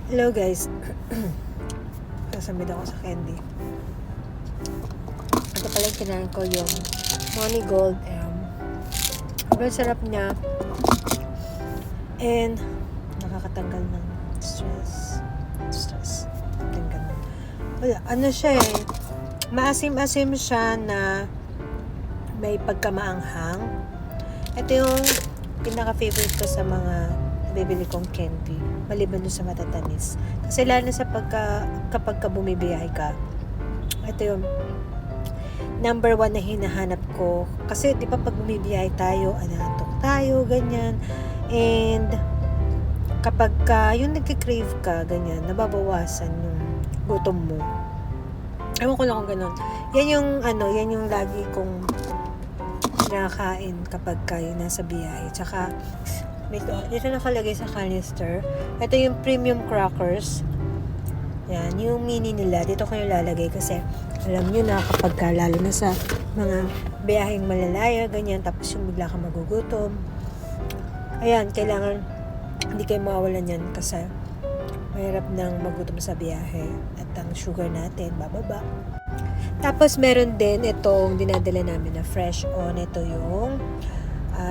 Hello guys. Sasamid ako sa candy. Ito pala yung kinain ko, yung Money Gold. Sobrang sarap niya. And nakakatanggal ng stress. Ganun. Wala, ano siya eh. Maasim-asim siya na may pagkamaanghang. Ito yung pinaka-favorite ko sa mga bibili kong candy, maliban dun sa matatamis. Kasi lalo sa kapag ka bumibiyahe ka, ito yung number 1 na hinahanap ko. Kasi di ba pag bumibiyahe tayo, anatok tayo, ganyan. And kapag yung nagkikrave ka, ganyan, nababawasan yung gutom mo. Ewan ko lang kung ganun. Yan yung lagi kong kinakain kapag kayo nasa biyahe. Tsaka dito nakalagay sa canister. Ito yung premium crackers. Yan, yung mini nila. Dito ko yung lalagay kasi alam nyo na kapag lalo na sa mga biyaheng malalaya, ganyan, tapos yung bigla ka magugutom. Ayan, kailangan hindi kayo mawawalan yan kasi mahirap nang magutom sa biyahe at ang sugar natin bababa. Tapos meron din itong dinadala namin na fresh on. Ito yung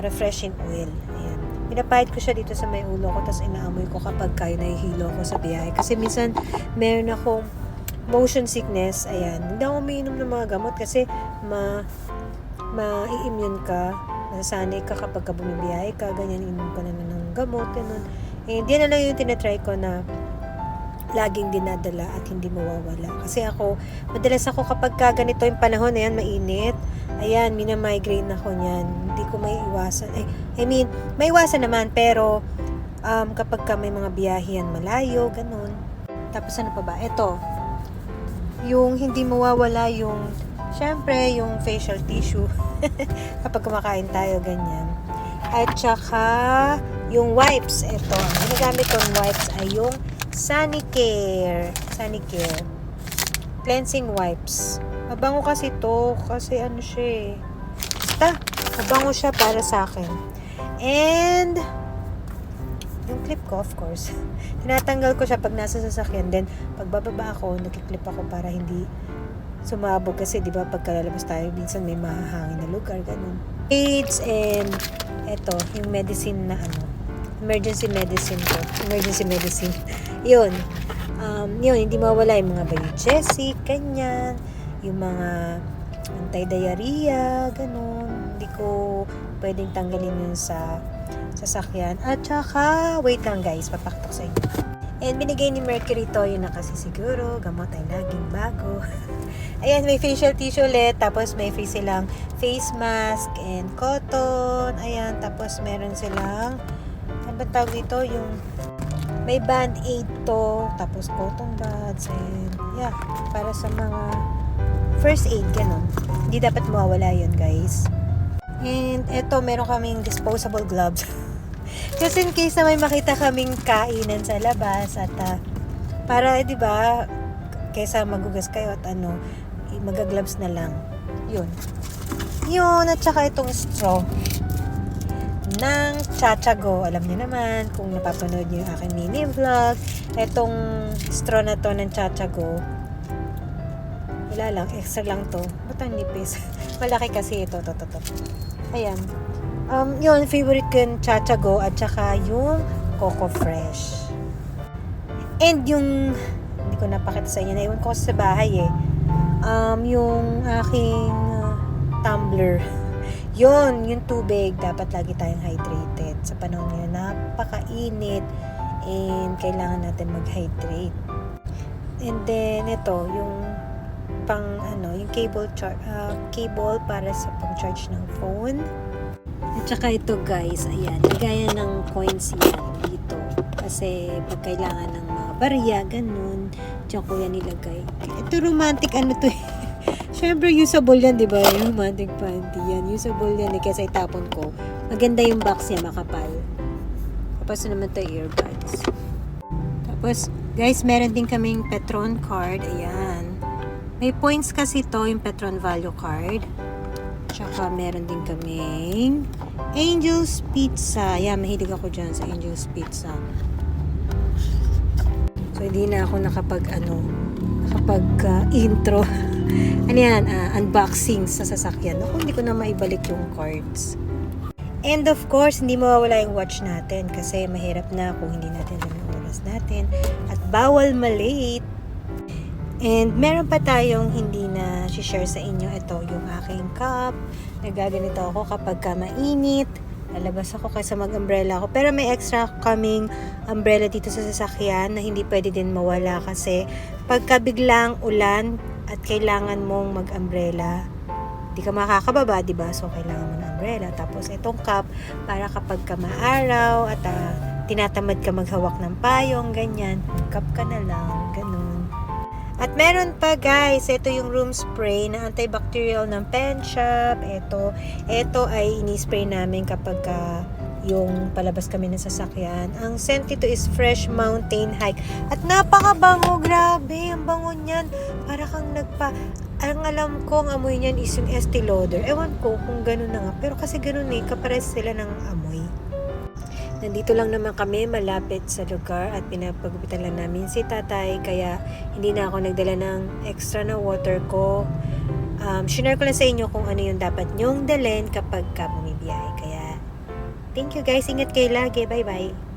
refreshing oil. Ayan. Pinapahid ko siya dito sa may ulo ko, tapos inaamoy ko kapag kayo nahihilo ko sa biyahe. Kasi minsan meron akong motion sickness. Ayan. Hindi ako umiinom ng mga gamot kasi ma-immune ka. Nasanay ka kapag bumibiyahe ka. Ganyan, inom ka na ng gamot. Ganun. And yan na lang yung tinatry ko na laging dinadala at hindi mawawala. Kasi madalas ako kapag ganito yung panahon na yan, mainit. Ayan, mina-migraine ako niyan. Hindi ko may iwasan. May iwasan naman, pero kapag may mga biyahe yan, malayo, ganun. Tapos ano pa ba? Ito, yung hindi mawawala syempre, yung facial tissue. Kapag kumakain tayo, ganyan. At saka, yung wipes. Ito, ang ginagamit kong wipes ay yung Sanicare cleansing wipes. Mabango kasi to, kasi ano siya eh. Basta, mabango siya para sa akin. And yung clip ko, of course, tinatanggal ko siya pag nasa sasakyan. Then pag bababa ako, nagki-clip ako para hindi sumabog kasi di ba pagka lalabas tayo minsan may mahahangin na lugar, ganun. AIDS and eto, yung medicine na emergency medicine. Yun. Yun, hindi mawala yung mga Biogesic, ganyan. Yung mga anti-diarrhea, ganun. Hindi ko pwedeng tanggalin yun sa sasakyan. At saka, wait lang guys, papakita ko sa inyo. And binigay ni Mercury to, yun na kasi siguro, gamot ay laging bago. Ayan, may facial tissue ulit, tapos may free silang face mask and cotton. Ayan, tapos meron silang ano ba tawag dito? Yung may band-aid to, tapos cotton buds, and yeah, para sa mga first aid, ganun. Hindi dapat mawawala yun, guys. And eto, meron kaming disposable gloves. Just in case na may makita kaming kainan sa labas at para, di ba, kaysa magugas kayo at magagloves na lang. Yun. At saka itong straw ng Chachago. Alam niyo naman kung napapanood niyo yung aking mini vlog. Etong straw na to ng Chachago, wala lang, extra lang to. Ba't ang nipis? Malaki kasi ito. Ayan. Yun, favorite ko yung Chachago at saka yung Coco Fresh. And yung, hindi ko napakita sa inyo, naiwan ko sa bahay eh. Yung aking tumbler. Yung tubig, dapat lagi tayong hydrated. Sa panahon ngayon, napakainit and kailangan natin mag-hydrate. And then, ito, yung yung cable para sa pang-charge ng phone. At saka ito guys, ayan, gaya ng coins yan dito. Kasi pag kailangan ng mga barya, ganun, diyan ko yan nilagay. Ito romantic to eh. Siyempre, usable yan, di ba? Yung romantic panty yan. Usable yan kasi itapon ko. Maganda yung box niya, makapal. Tapos naman ito, earbuds. Tapos, guys, meron din kaming Petron card. Ayan. May points kasi to yung Petron Value card. Tsaka, meron din kaming Angel's Pizza. Ayan, mahilig ako dyan sa Angel's Pizza. hindi na ako intro. Ano yan, unboxing sa sasakyan. Ako, hindi ko na maibalik yung cards. And of course, hindi mawawala yung watch natin kasi mahirap na kung hindi natin alam yung oras natin. At bawal malate. And meron pa tayong hindi na share sa inyo. Ito, yung aking cup. Nagaganito ako kapag mainit. Lalabas ako kaysa mag-umbrella ako. Pero may extra kaming umbrella dito sa sasakyan na hindi pwede din mawala kasi pagka biglang ulan at kailangan mong mag-umbrella, di ka makakababa, diba? So, kailangan mo ng umbrella. Tapos, itong cup, para kapag ka maaraw at tinatamad ka maghawak ng payong, ganyan, cup ka na lang, ganun. At meron pa guys, ito yung room spray na antibacterial ng Pen Shop. Ito ay ini-spray namin kapag yung palabas kami ng sasakyan. Ang scent nito is Fresh Mountain Hike. At napakabango, grabe, ang bango niyan. Para kang ang alam ko, ang amoy niyan is yung Estee Lauder. Ewan ko kung gano'n na nga. Pero kasi gano'n kapares sila ng amoy. Nandito lang naman kami malapit sa lugar at pinapagupitan lang namin si tatay. Kaya hindi na ako nagdala ng extra na water ko. Share ko lang sa inyo kung ano yung dapat nyong dalhin kapag ka bumibiyahe. Kaya thank you guys. Ingat kayo lagi. Bye-bye.